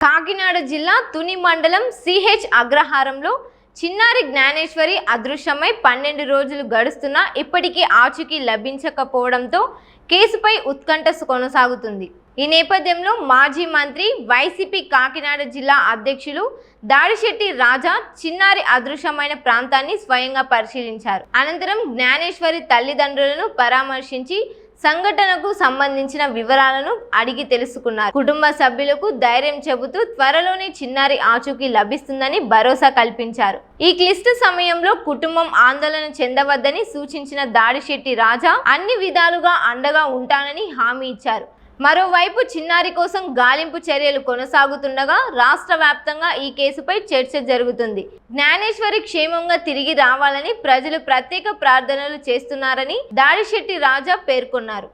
కాకినాడ జిల్లా తుని మండలం సిహెచ్ అగ్రహారంలో చిన్నారి జ్ఞానేశ్వరి అదృశ్యమై 12 రోజులు గడుస్తున్నా ఇప్పటికీ ఆచూకీ లభించకపోవడంతో కేసుపై ఉత్కంఠ కొనసాగుతుంది. ఈ నేపథ్యంలో మాజీ మంత్రి వైసీపీ కాకినాడ జిల్లా అధ్యక్షులు దాడిశెట్టి రాజా చిన్నారి అదృశ్యమైన ప్రాంతాన్ని స్వయంగా పరిశీలించారు. అనంతరం జ్ఞానేశ్వరి తల్లిదండ్రులను పరామర్శించి సంఘటనకు సంబంధించిన వివరాలను అడిగి తెలుసుకున్నారు. కుటుంబ సభ్యులకు ధైర్యం చెబుతూ త్వరలోనే చిన్నారి ఆచూకీ లభిస్తుందని భరోసా కల్పించారు. ఈ క్లిష్ట సమయంలో కుటుంబం ఆందోళన చెందవద్దని సూచించిన దాడిశెట్టి రాజా అన్ని విధాలుగా అండగా ఉంటానని హామీ ఇచ్చారు. మరోవైపు చిన్నారి కోసం గాలింపు చర్యలు కొనసాగుతుండగా రాష్ట్ర వ్యాప్తంగా ఈ కేసుపై చర్చ జరుగుతుంది. జ్ఞానేశ్వరి క్షేమంగా తిరిగి రావాలని ప్రజలు ప్రత్యేక ప్రార్థనలు చేస్తున్నారని దాడిశెట్టి రాజా పేర్కొన్నారు.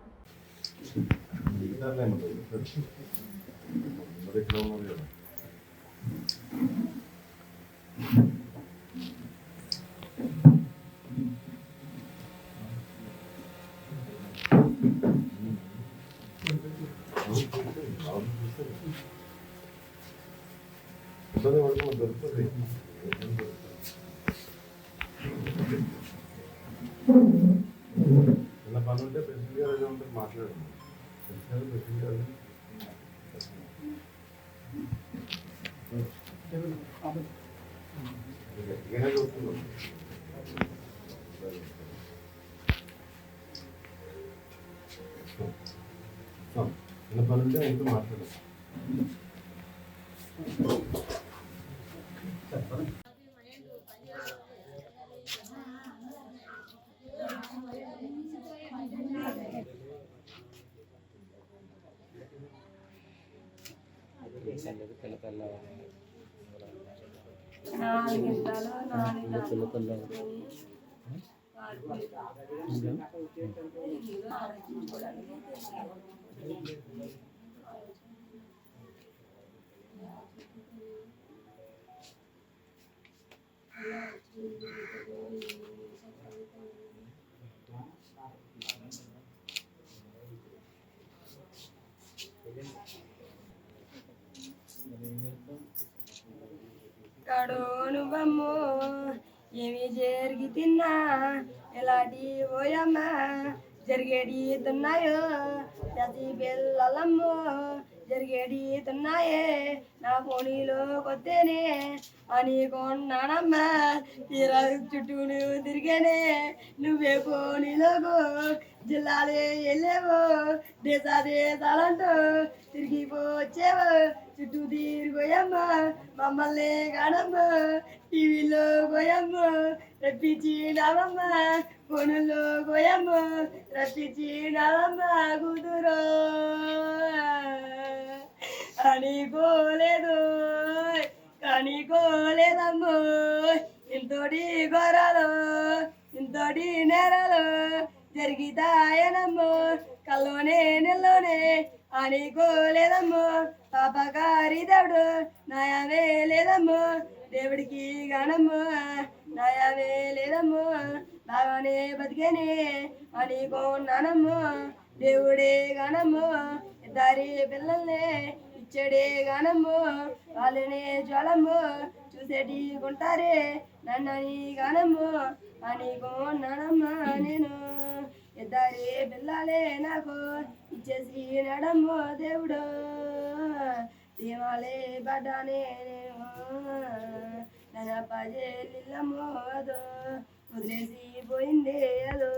ఇలా పని ఉంటే ప్రెసిడెంట్ గారు ఏదో ఉంటుంది మాట్లాడండి. ప్రెసిడెంట్ గారు గట్టిగానే చూస్తున్నాం. ఇలా పని ఉంటే ఇంట్లో మాట్లాడండి. నువ్వమ్మో ఏమి జరిగి తిన్నా ఎలాంటి పోయమ్మా జరిగేడి తున్నాయో ప్రతి పిల్లలమ్మో జరిగేడి తున్నాయే నా పోనీలో కొత్తేనే అని కొన్నానమ్మా తీరా చుట్టూ నువ్వు తిరిగానే నువ్వే పోనీలోగో జిల్లాలే వెళ్ళేవో దేశాలంటూ తిరిగిపోచ్చేవో చుట్టూ తిరిగిపోయమ్మా మమ్మల్ని కానమ్మా టీవీలో పోయమ్మ రప్పించినావమ్మ ఫోనుల్లో పోయమ్మ రప్పించినావమ్మ కూతురు కనికోలేదమ్మో ఇంతోటి ఘోరాలు ఇంతోటి నేరాలు జరిగితాయనమ్మో కల్లోనే నెల్లోనే అనుకోలేదమ్మో పాపకారి దేవుడు నయమే లేదమ్మో దేవుడికి గానమ్మో నయమే లేదమ్మో బాగానే బతికేనే అనుకోన్నానమ్మో దేవుడే గానమ్మో ఇద్దరి పిల్లల్నే ఇచ్చడే గానమ్మో వాళ్ళనే జ్వలమ్మో చూసేటి కొంటారే నన్నని గానమ్మో అనుకోన్నానమ్మా నేను ఇద్దరి పిల్లలే నాకు ఇచ్చేసి నడమ్మో దేవుడు దేవాలే పడ్డానే నన్న పజేలిల్లమ్మో అదో వదిలేసి పోయిందే అదో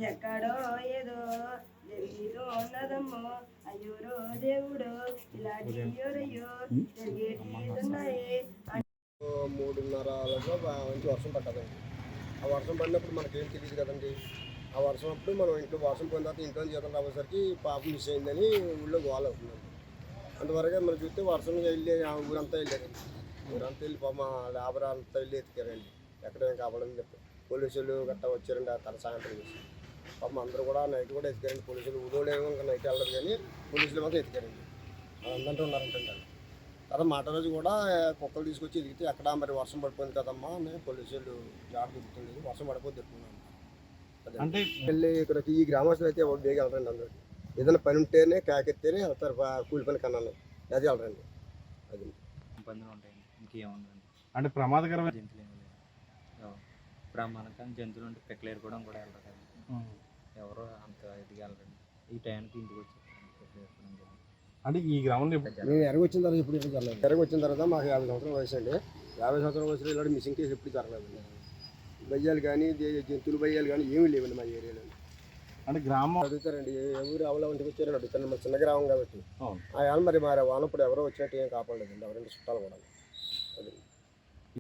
ఎక్కడో ఏదో జరిగిదో ఉన్నదమ్మో అయ్యోరో దేవుడు ఇలాంటి ఎవరయ్యో జరిగేటి ఉన్నాయి. 3:30 మంచి వర్షం పట్టదండి. ఆ వర్షం పడినప్పుడు మనకేం తెలియదు కదండి. ఆ వర్షం అప్పుడు మనం ఇంట్లో వర్షం పోయిన తర్వాత ఇంట్లో జీతం రాబోసరికి పాప మిస్ అయిందని ఊళ్ళో గోల అవుతుందండి. అందువరకే మనం చూస్తే వర్షం వెళ్ళి ఊరంతా వెళ్ళారండి. ఊరంతా వెళ్ళి పాప లేబర్ అంతా వెళ్ళి ఎత్తికారండి. ఎక్కడేం కావాలని చెప్పి పోలీసులు గట్టా వచ్చారండి. ఆ తర్వాత సాయంత్రం చేసి పాపం అందరూ కూడా నైట్ కూడా ఎత్తికారండి. పోలీసులు ఊళ్ళోనేమో ఇంకా నైట్ వెళ్ళదు కానీ పోలీసులు మాత్రం ఎత్తికారండి. అందరితో ఉన్నారంటండి. తర్వాత మాట రోజు కూడా కుక్కలు తీసుకొచ్చి ఎదిగితే ఎక్కడ మరి వర్షం పడిపోయింది కదమ్మా మేము పోలీసులు జాబ్ దొరుకుతుంది వర్షం పడిపోతే దొరుకుతున్నాం అంటే వెళ్ళి ఇక్కడ ఈ గ్రామస్తులు అయితే బేగా వెళ్ళరండి అందరికి ఏదైనా పని ఉంటేనే కేకెత్తేనే వెళ్తారు కూలి పని కన్నాను అది వెళ్ళరండి. అది ఇబ్బందులు ఉంటాయండి, ఇంకేముందండి. అంటే ప్రమాదకరమైన జంతువులు ఏమి లేవు, ప్రమాదకరం జంతువులు ఉంటే పిక్కలు ఏరుకోవడం కూడా వెళ్ళరు కదా, ఎవరో అంత ఇదిగా వెళ్ళరండి. ఈ టైంకి ఇంటికి వచ్చేస్తారండి పిక్కలు ఏరుకోవడం జరిగింది. అంటే ఈ గ్రామంలో మేము ఎరగ వచ్చిన తర్వాత ఇప్పుడు జరగలేదు. ఎరగ వచ్చిన తర్వాత మాకు 50 సంవత్సరాల వయసు అండి. 50 సంవత్సరాల వయసులో ఇలాంటి మిస్సింగ్ కేసు ఎప్పుడు జరగలేదండి. భయ్యాలు కానీ జంతువులు భయ్యాలు కానీ ఏమీ లేవండి మా ఏరియాలో. అంటే గ్రామం అడుగుతారండి ఏ ఊరు అవలా ఇంటికి వచ్చారని అడుగుతారు. మా చిన్న గ్రామం కాబట్టి అవును. ఆ ఏమో మరి వానప్పుడు ఎవరో వచ్చినట్టు ఏం కాపాడలేదండి, ఎవరంటే చుట్టాలు కూడా.